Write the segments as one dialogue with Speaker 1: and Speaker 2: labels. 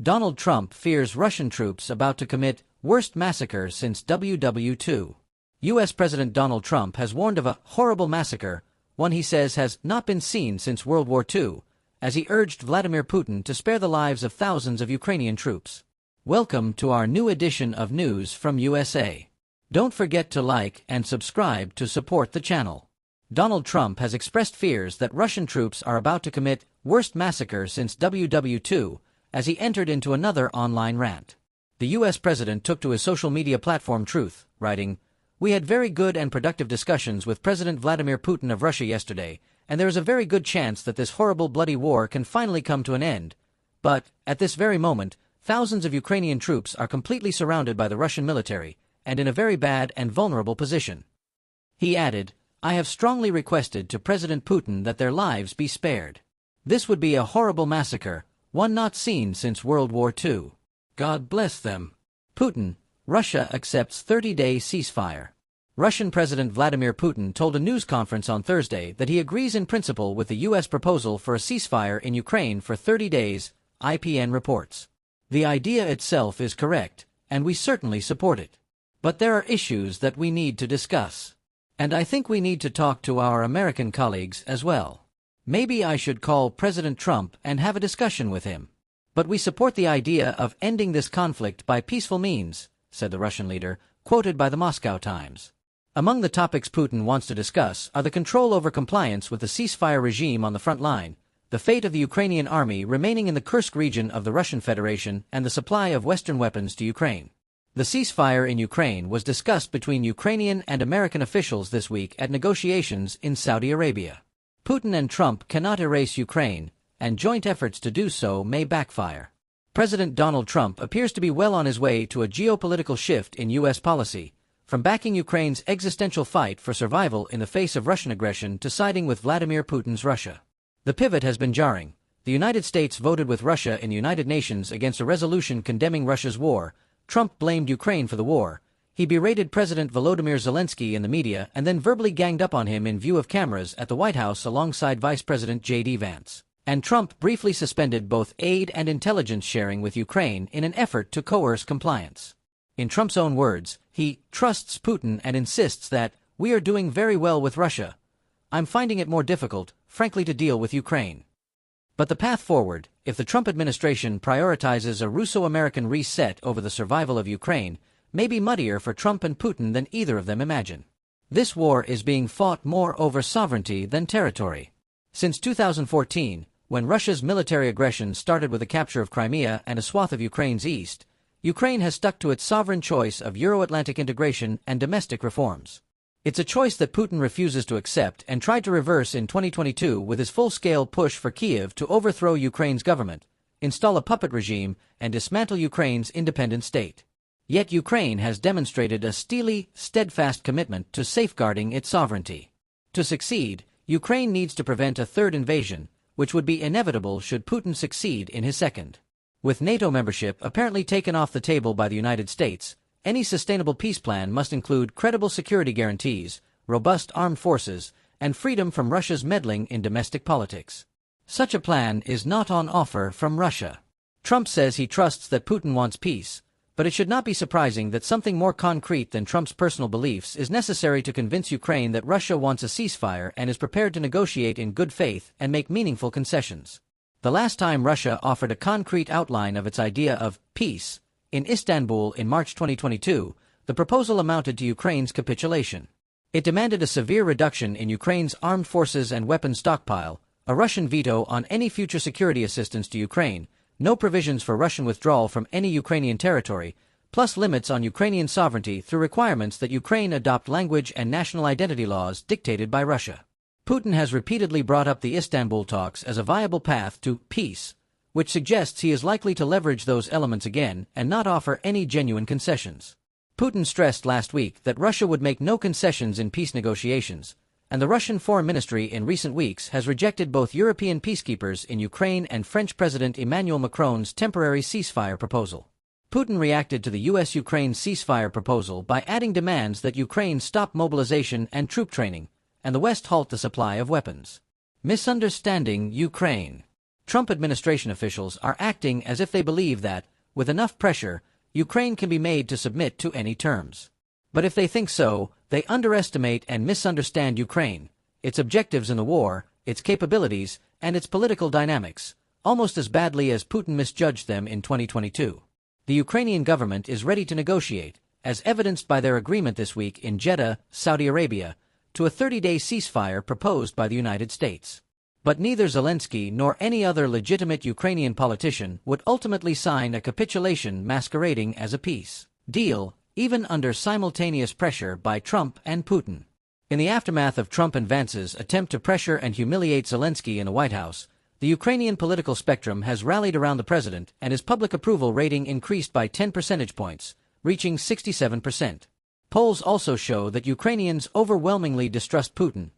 Speaker 1: Donald Trump fears Russian troops about to commit worst massacre since WW2. U.S. President Donald Trump has warned of a horrible massacre, one he says has not been seen since World War II, as he urged Vladimir Putin to spare the lives of thousands of Ukrainian troops. Welcome to our new edition of News from USA. Don't forget to like and subscribe to support the channel. Donald Trump has expressed fears that Russian troops are about to commit worst massacre since WW2, as he entered into another online rant. The U.S. president took to his social media platform Truth, writing, "We had very good and productive discussions with President Vladimir Putin of Russia yesterday, and there is a very good chance that this horrible bloody war can finally come to an end. But, at this very moment, thousands of Ukrainian troops are completely surrounded by the Russian military, and in a very bad and vulnerable position." He added, "I have strongly requested to President Putin that their lives be spared. This would be a horrible massacre, one not seen since World War II. God bless them." Putin, Russia accepts 30-day ceasefire. Russian President Vladimir Putin told a news conference on Thursday that he agrees in principle with the U.S. proposal for a ceasefire in Ukraine for 30 days, IPN reports. "The idea itself is correct, and we certainly support it. But there are issues that we need to discuss. And I think we need to talk to our American colleagues as well. Maybe I should call President Trump and have a discussion with him. But we support the idea of ending this conflict by peaceful means," said the Russian leader, quoted by the Moscow Times. Among the topics Putin wants to discuss are the control over compliance with the ceasefire regime on the front line, the fate of the Ukrainian army remaining in the Kursk region of the Russian Federation, and the supply of Western weapons to Ukraine. The ceasefire in Ukraine was discussed between Ukrainian and American officials this week at negotiations in Saudi Arabia. Putin and Trump cannot erase Ukraine, and joint efforts to do so may backfire. President Donald Trump appears to be well on his way to a geopolitical shift in U.S. policy, from backing Ukraine's existential fight for survival in the face of Russian aggression to siding with Vladimir Putin's Russia. The pivot has been jarring. The United States voted with Russia in the United Nations against a resolution condemning Russia's war. Trump blamed Ukraine for the war. He berated President Volodymyr Zelensky in the media and then verbally ganged up on him in view of cameras at the White House alongside Vice President J.D. Vance. And Trump briefly suspended both aid and intelligence sharing with Ukraine in an effort to coerce compliance. In Trump's own words, he trusts Putin and insists that, "We are doing very well with Russia. I'm finding it more difficult, frankly, to deal with Ukraine." But the path forward, if the Trump administration prioritizes a Russo-American reset over the survival of Ukraine, may be muddier for Trump and Putin than either of them imagine. This war is being fought more over sovereignty than territory. Since 2014, when Russia's military aggression started with the capture of Crimea and a swath of Ukraine's east, Ukraine has stuck to its sovereign choice of Euro-Atlantic integration and domestic reforms. It's a choice that Putin refuses to accept and tried to reverse in 2022 with his full-scale push for Kyiv to overthrow Ukraine's government, install a puppet regime, and dismantle Ukraine's independent state. Yet Ukraine has demonstrated a steely, steadfast commitment to safeguarding its sovereignty. To succeed, Ukraine needs to prevent a third invasion, which would be inevitable should Putin succeed in his second. With NATO membership apparently taken off the table by the United States, any sustainable peace plan must include credible security guarantees, robust armed forces, and freedom from Russia's meddling in domestic politics. Such a plan is not on offer from Russia. Trump says he trusts that Putin wants peace, but it should not be surprising that something more concrete than Trump's personal beliefs is necessary to convince Ukraine that Russia wants a ceasefire and is prepared to negotiate in good faith and make meaningful concessions. The last time Russia offered a concrete outline of its idea of peace, in Istanbul in March 2022, the proposal amounted to Ukraine's capitulation. It demanded a severe reduction in Ukraine's armed forces and weapons stockpile, a Russian veto on any future security assistance to Ukraine, no provisions for Russian withdrawal from any Ukrainian territory, plus limits on Ukrainian sovereignty through requirements that Ukraine adopt language and national identity laws dictated by Russia. Putin has repeatedly brought up the Istanbul talks as a viable path to peace, which suggests he is likely to leverage those elements again and not offer any genuine concessions. Putin stressed last week that Russia would make no concessions in peace negotiations, and the Russian Foreign Ministry in recent weeks has rejected both European peacekeepers in Ukraine and French President Emmanuel Macron's temporary ceasefire proposal. Putin reacted to the U.S.-Ukraine ceasefire proposal by adding demands that Ukraine stop mobilization and troop training, and the West halt the supply of weapons. Misunderstanding Ukraine. Trump administration officials are acting as if they believe that, with enough pressure, Ukraine can be made to submit to any terms. But if they think so, they underestimate and misunderstand Ukraine, its objectives in the war, its capabilities, and its political dynamics, almost as badly as Putin misjudged them in 2022. The Ukrainian government is ready to negotiate, as evidenced by their agreement this week in Jeddah, Saudi Arabia, to a 30-day ceasefire proposed by the United States. But neither Zelensky nor any other legitimate Ukrainian politician would ultimately sign a capitulation masquerading as a peace deal, even under simultaneous pressure by Trump and Putin. In the aftermath of Trump and Vance's attempt to pressure and humiliate Zelensky in the White House, the Ukrainian political spectrum has rallied around the president, and his public approval rating increased by 10 percentage points, reaching 67%. Polls also show that Ukrainians overwhelmingly distrust Putin.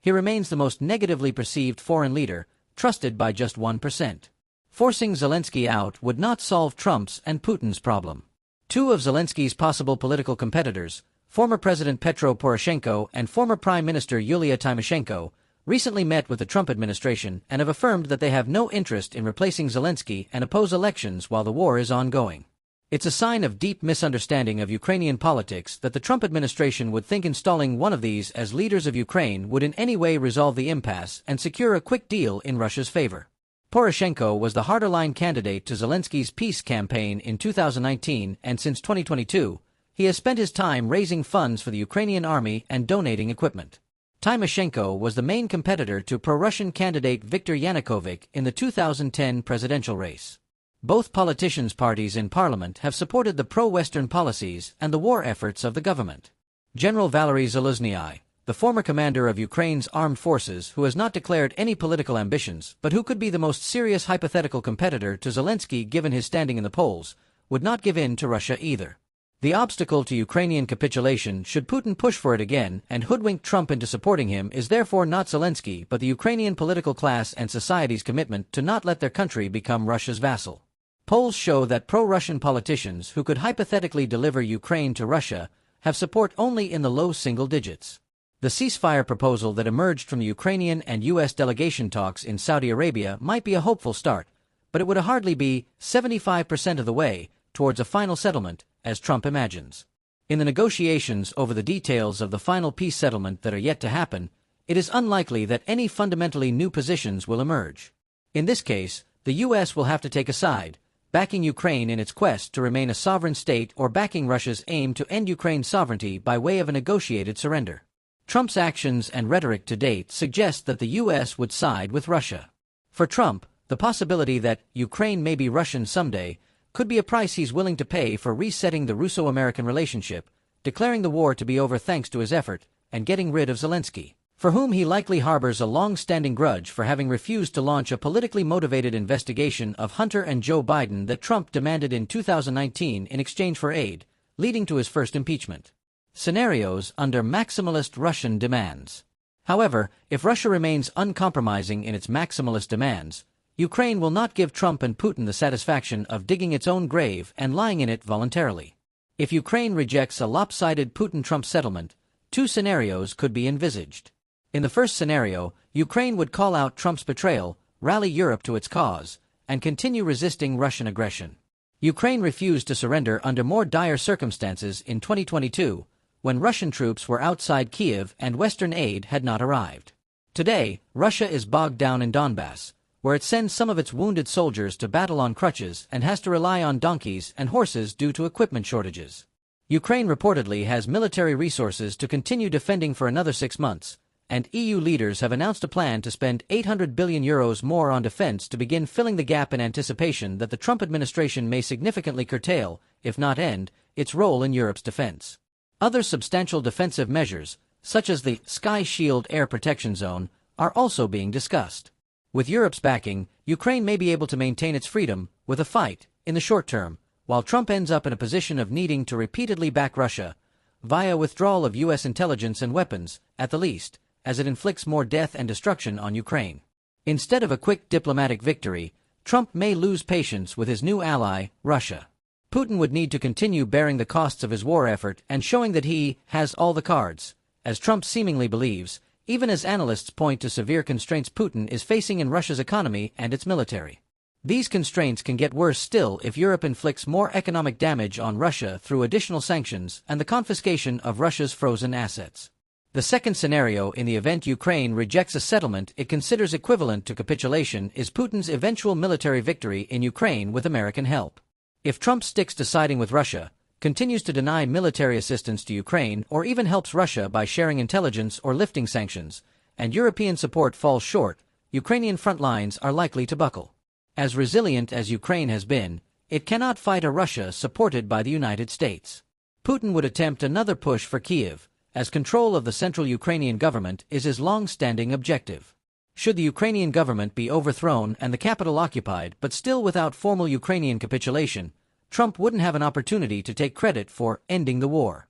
Speaker 1: He remains the most negatively perceived foreign leader, trusted by just 1%. Forcing Zelensky out would not solve Trump's and Putin's problem. Two of Zelensky's possible political competitors, former President Petro Poroshenko and former Prime Minister Yulia Tymoshenko, recently met with the Trump administration and have affirmed that they have no interest in replacing Zelensky and oppose elections while the war is ongoing. It's a sign of deep misunderstanding of Ukrainian politics that the Trump administration would think installing one of these as leaders of Ukraine would in any way resolve the impasse and secure a quick deal in Russia's favor. Poroshenko was the harder-line candidate to Zelensky's peace campaign in 2019, and since 2022, he has spent his time raising funds for the Ukrainian army and donating equipment. Tymoshenko was the main competitor to pro-Russian candidate Viktor Yanukovych in the 2010 presidential race. Both politicians' parties in parliament have supported the pro-Western policies and the war efforts of the government. General Valery Zaluzhnyi, the former commander of Ukraine's armed forces who has not declared any political ambitions but who could be the most serious hypothetical competitor to Zelensky given his standing in the polls, would not give in to Russia either. The obstacle to Ukrainian capitulation should Putin push for it again and hoodwink Trump into supporting him is therefore not Zelensky but the Ukrainian political class and society's commitment to not let their country become Russia's vassal. Polls show that pro-Russian politicians who could hypothetically deliver Ukraine to Russia have support only in the low single digits. The ceasefire proposal that emerged from the Ukrainian and U.S. delegation talks in Saudi Arabia might be a hopeful start, but it would hardly be 75% of the way towards a final settlement, as Trump imagines. In the negotiations over the details of the final peace settlement that are yet to happen, it is unlikely that any fundamentally new positions will emerge. In this case, the U.S. will have to take a side, backing Ukraine in its quest to remain a sovereign state or backing Russia's aim to end Ukraine's sovereignty by way of a negotiated surrender. Trump's actions and rhetoric to date suggest that the U.S. would side with Russia. For Trump, the possibility that Ukraine may be Russian someday could be a price he's willing to pay for resetting the Russo-American relationship, declaring the war to be over thanks to his effort, and getting rid of Zelensky, for whom he likely harbors a long-standing grudge for having refused to launch a politically motivated investigation of Hunter and Joe Biden that Trump demanded in 2019 in exchange for aid, leading to his first impeachment. Scenarios under maximalist Russian demands. However, if Russia remains uncompromising in its maximalist demands, Ukraine will not give Trump and Putin the satisfaction of digging its own grave and lying in it voluntarily. If Ukraine rejects a lopsided Putin-Trump settlement, two scenarios could be envisaged. In the first scenario, Ukraine would call out Trump's betrayal, rally Europe to its cause, and continue resisting Russian aggression. Ukraine refused to surrender under more dire circumstances in 2022, when Russian troops were outside Kiev and Western aid had not arrived. Today, Russia is bogged down in Donbass, where it sends some of its wounded soldiers to battle on crutches and has to rely on donkeys and horses due to equipment shortages. Ukraine reportedly has military resources to continue defending for another 6 months, and EU leaders have announced a plan to spend €800 billion more on defense to begin filling the gap in anticipation that the Trump administration may significantly curtail, if not end, its role in Europe's defense. Other substantial defensive measures, such as the Sky Shield air protection zone, are also being discussed. With Europe's backing, Ukraine may be able to maintain its freedom with a fight in the short term, while Trump ends up in a position of needing to repeatedly back Russia, via withdrawal of U.S. intelligence and weapons, at the least, as it inflicts more death and destruction on Ukraine. Instead of a quick diplomatic victory, Trump may lose patience with his new ally, Russia. Putin would need to continue bearing the costs of his war effort and showing that he has all the cards, as Trump seemingly believes, even as analysts point to severe constraints Putin is facing in Russia's economy and its military. These constraints can get worse still if Europe inflicts more economic damage on Russia through additional sanctions and the confiscation of Russia's frozen assets. The second scenario, in the event Ukraine rejects a settlement it considers equivalent to capitulation, is Putin's eventual military victory in Ukraine with American help. If Trump sticks to siding with Russia, continues to deny military assistance to Ukraine, or even helps Russia by sharing intelligence or lifting sanctions, and European support falls short, Ukrainian front lines are likely to buckle. As resilient as Ukraine has been, it cannot fight a Russia supported by the United States. Putin would attempt another push for Kiev, as control of the central Ukrainian government is his long-standing objective. Should the Ukrainian government be overthrown and the capital occupied but still without formal Ukrainian capitulation, Trump wouldn't have an opportunity to take credit for ending the war.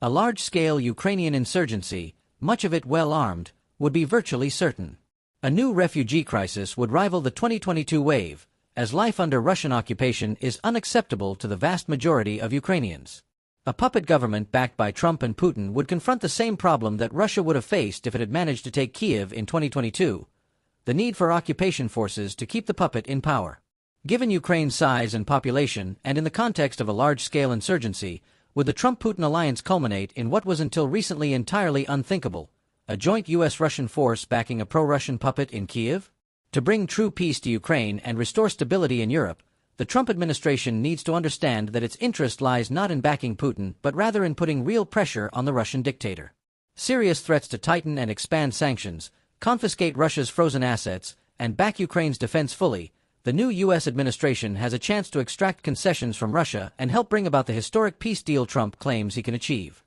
Speaker 1: A large-scale Ukrainian insurgency, much of it well-armed, would be virtually certain. A new refugee crisis would rival the 2022 wave, as life under Russian occupation is unacceptable to the vast majority of Ukrainians. A puppet government backed by Trump and Putin would confront the same problem that Russia would have faced if it had managed to take Kiev in 2022, the need for occupation forces to keep the puppet in power. Given Ukraine's size and population, and in the context of a large-scale insurgency, would the Trump-Putin alliance culminate in what was until recently entirely unthinkable: a joint U.S.-Russian force backing a pro-Russian puppet in Kiev? To bring true peace to Ukraine and restore stability in Europe, the Trump administration needs to understand that its interest lies not in backing Putin but rather in putting real pressure on the Russian dictator. Serious threats to tighten and expand sanctions, confiscate Russia's frozen assets, and back Ukraine's defense fully, the new U.S. administration has a chance to extract concessions from Russia and help bring about the historic peace deal Trump claims he can achieve.